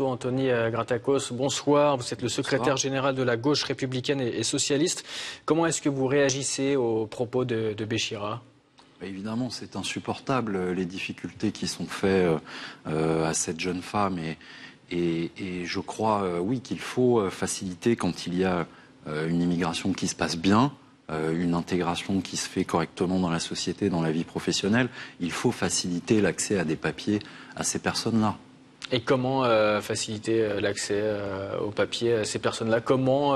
plateau, Anthony Gratakos. Bonsoir, vous êtes le secrétaire général de la gauche républicaine et socialiste. Comment est-ce que vous réagissez aux propos de Béchira ? Évidemment, c'est insupportable, les difficultés qui sont faites à cette jeune femme. Et je crois, oui, qu'il faut faciliter quand il y a une immigration qui se passe bien, une intégration qui se fait correctement dans la société, dans la vie professionnelle. Il faut faciliter l'accès à des papiers à ces personnes-là. Et comment faciliter l'accès aux papiers à ces personnes-là ? Comment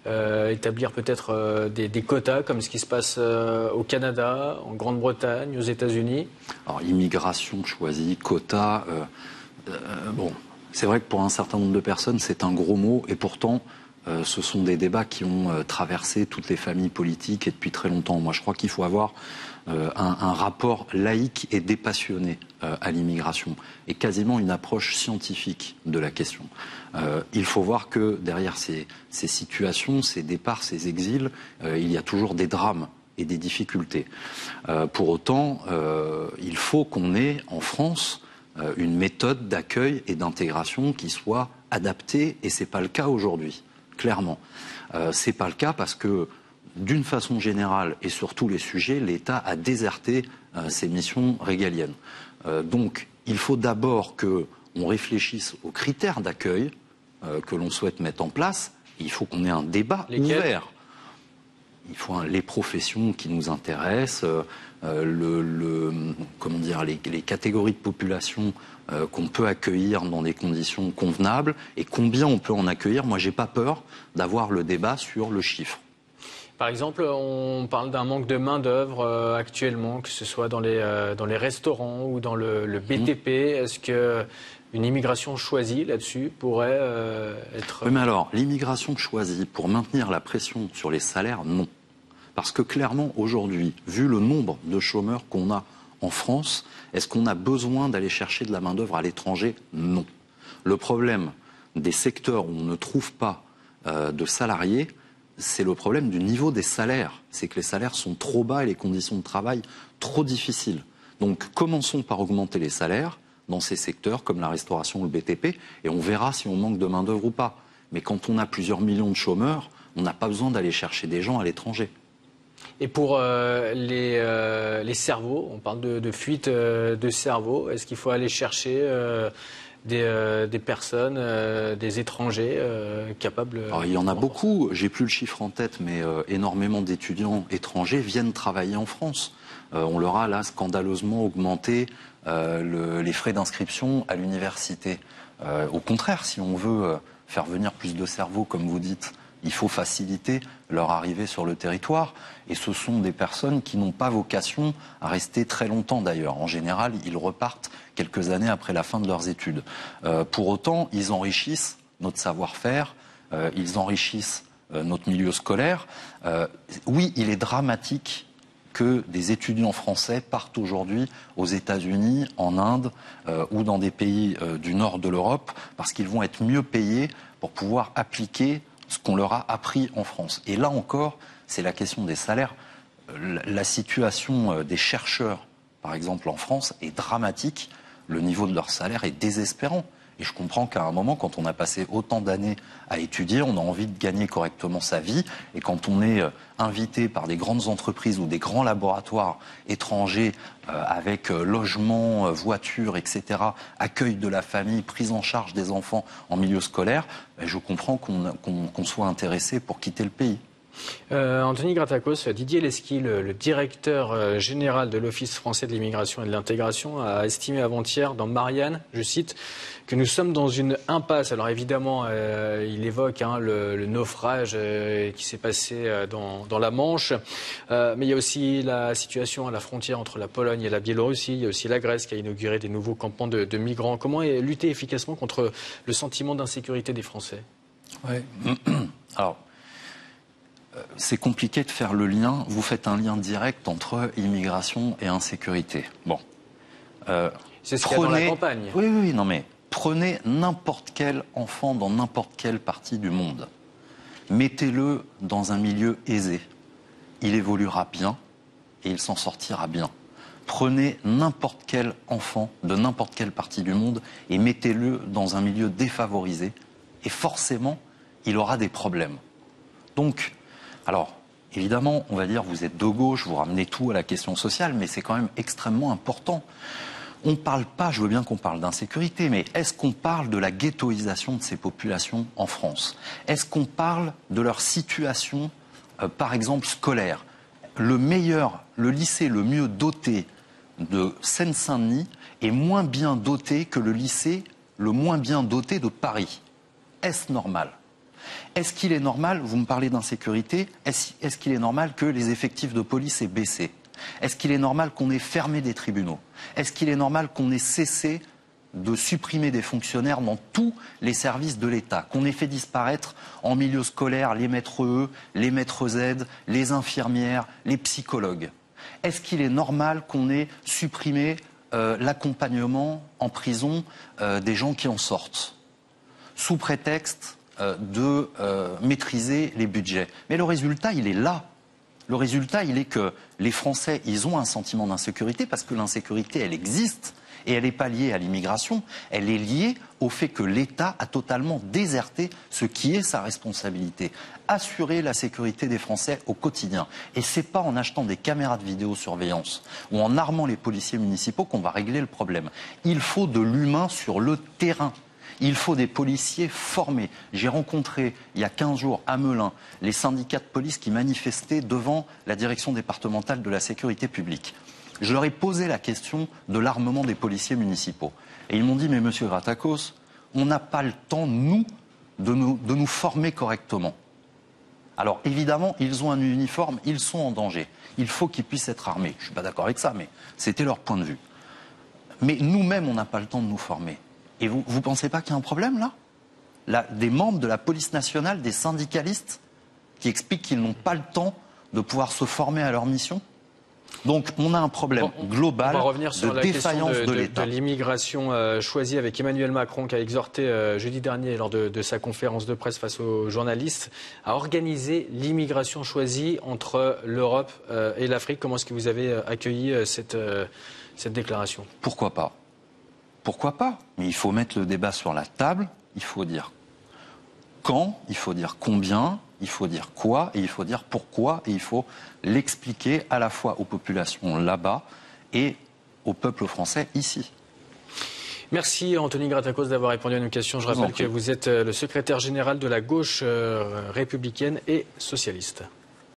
établir peut-être des quotas, comme ce qui se passe au Canada, en Grande-Bretagne, aux États-Unis ? Alors, immigration choisie, quotas, bon, c'est vrai que pour un certain nombre de personnes, c'est un gros mot, et pourtant, ce sont des débats qui ont traversé toutes les familles politiques et depuis très longtemps. Moi, je crois qu'il faut avoir un rapport laïque et dépassionné à l'immigration et quasiment une approche scientifique de la question. Il faut voir que derrière ces situations, ces départs, ces exils, il y a toujours des drames et des difficultés. Pour autant, il faut qu'on ait en France une méthode d'accueil et d'intégration qui soit adaptée, et c'est pas le cas aujourd'hui. Clairement. C'est pas le cas parce que, d'une façon générale et sur tous les sujets, l'État a déserté ses missions régaliennes. Donc, il faut d'abord qu'on réfléchisse aux critères d'accueil que l'on souhaite mettre en place. Il faut qu'on ait un débat ouvert. Il faut les professions qui nous intéressent, comment dire, les catégories de population qu'on peut accueillir dans des conditions convenables et combien on peut en accueillir. Moi, j'ai pas peur d'avoir le débat sur le chiffre. Par exemple, on parle d'un manque de main-d'œuvre actuellement, que ce soit dans les restaurants ou dans le BTP. Est-ce qu'une immigration choisie là-dessus pourrait être... Oui, mais alors, l'immigration choisie pour maintenir la pression sur les salaires, non. Parce que clairement, aujourd'hui, vu le nombre de chômeurs qu'on a en France, est-ce qu'on a besoin d'aller chercher de la main-d'œuvre à l'étranger? Non. Le problème des secteurs où on ne trouve pas de salariés, c'est le problème du niveau des salaires. C'est que les salaires sont trop bas et les conditions de travail trop difficiles. Donc commençons par augmenter les salaires dans ces secteurs comme la restauration ou le BTP et on verra si on manque de main-d'œuvre ou pas. Mais quand on a plusieurs millions de chômeurs, on n'a pas besoin d'aller chercher des gens à l'étranger. Et pour les cerveaux, on parle de fuite de cerveau. Est-ce qu'il faut aller chercher des personnes, des étrangers capables... Alors, il y en a beaucoup, j'ai plus le chiffre en tête, mais énormément d'étudiants étrangers viennent travailler en France. On leur a là scandaleusement augmenté les frais d'inscription à l'université. Au contraire, si on veut faire venir plus de cerveaux, comme vous dites, il faut faciliter leur arrivée sur le territoire. Et ce sont des personnes qui n'ont pas vocation à rester très longtemps d'ailleurs. En général, ils repartent quelques années après la fin de leurs études. Pour autant, ils enrichissent notre savoir-faire, ils enrichissent notre milieu scolaire. Oui, il est dramatique que des étudiants français partent aujourd'hui aux États-Unis, en Inde ou dans des pays du nord de l'Europe parce qu'ils vont être mieux payés pour pouvoir appliquer ce qu'on leur a appris en France. Et là encore, c'est la question des salaires. La situation des chercheurs, par exemple en France, est dramatique. Le niveau de leur salaire est désespérant. Et je comprends qu'à un moment, quand on a passé autant d'années à étudier, on a envie de gagner correctement sa vie. Et quand on est invité par des grandes entreprises ou des grands laboratoires étrangers avec logement, voiture, etc., accueil de la famille, prise en charge des enfants en milieu scolaire, je comprends qu'on soit intéressé pour quitter le pays. Anthony Gratakos, Didier Lesky, le directeur général de l'Office français de l'immigration et de l'intégration, a estimé avant-hier dans Marianne, je cite, que nous sommes dans une impasse. Alors évidemment, il évoque le naufrage qui s'est passé dans la Manche, mais il y a aussi la situation à la frontière entre la Pologne et la Biélorussie. Il y a aussi la Grèce qui a inauguré des nouveaux campements de migrants. Comment lutter efficacement contre le sentiment d'insécurité des Français? Ouais. Alors, c'est compliqué de faire le lien. Vous faites un lien direct entre immigration et insécurité. Bon. C'est ce qu'il y a dans la campagne. Oui, non mais prenez n'importe quel enfant dans n'importe quelle partie du monde. Mettez-le dans un milieu aisé. Il évoluera bien et il s'en sortira bien. Prenez n'importe quel enfant de n'importe quelle partie du monde et mettez-le dans un milieu défavorisé et forcément, il aura des problèmes. Donc, alors, évidemment, on va dire, vous êtes de gauche, vous ramenez tout à la question sociale, mais c'est quand même extrêmement important. On ne parle pas, je veux bien qu'on parle d'insécurité, mais est-ce qu'on parle de la ghettoisation de ces populations en France? Est-ce qu'on parle de leur situation, par exemple, scolaire? Le lycée le mieux doté de Seine-Saint-Denis est moins bien doté que le lycée le moins bien doté de Paris. Est-ce normal? Est-ce qu'il est normal, vous me parlez d'insécurité, est-ce qu'il est normal que les effectifs de police aient baissé? Est-ce qu'il est normal qu'on ait fermé des tribunaux? Est-ce qu'il est normal qu'on ait cessé de supprimer des fonctionnaires dans tous les services de l'État? Qu'on ait fait disparaître en milieu scolaire les maîtres E, les maîtres Z, les infirmières, les psychologues? Est-ce qu'il est normal qu'on ait supprimé l'accompagnement en prison des gens qui en sortent, sous prétexte de maîtriser les budgets? Mais le résultat, il est là. Le résultat, il est que les Français, ils ont un sentiment d'insécurité parce que l'insécurité, elle existe et elle n'est pas liée à l'immigration. Elle est liée au fait que l'État a totalement déserté ce qui est sa responsabilité. Assurer la sécurité des Français au quotidien. Et c'est pas en achetant des caméras de vidéosurveillance ou en armant les policiers municipaux qu'on va régler le problème. Il faut de l'humain sur le terrain. Il faut des policiers formés. J'ai rencontré, il y a 15 jours, à Melun, les syndicats de police qui manifestaient devant la direction départementale de la sécurité publique. Je leur ai posé la question de l'armement des policiers municipaux. Et ils m'ont dit, mais monsieur Gratakos, on n'a pas le temps, nous, de nous former correctement. Alors évidemment, ils ont un uniforme, ils sont en danger. Il faut qu'ils puissent être armés. Je ne suis pas d'accord avec ça, mais c'était leur point de vue. Mais nous-mêmes, on n'a pas le temps de nous former. Et vous ne pensez pas qu'il y a un problème là, des membres de la police nationale, des syndicalistes, qui expliquent qu'ils n'ont pas le temps de pouvoir se former à leur mission? Donc on a un problème global de défaillance de l'État. De l'immigration choisie avec Emmanuel Macron qui a exhorté jeudi dernier lors de sa conférence de presse face aux journalistes à organiser l'immigration choisie entre l'Europe et l'Afrique. Comment est-ce que vous avez accueilli cette déclaration? Pourquoi pas? Pourquoi pas? Mais il faut mettre le débat sur la table, il faut dire quand, il faut dire combien, il faut dire quoi, et il faut dire pourquoi, et il faut l'expliquer à la fois aux populations là-bas et au peuple français ici. Merci Anthony Gratakos d'avoir répondu à nos questions. Je rappelle que vous êtes le secrétaire général de la gauche républicaine et socialiste.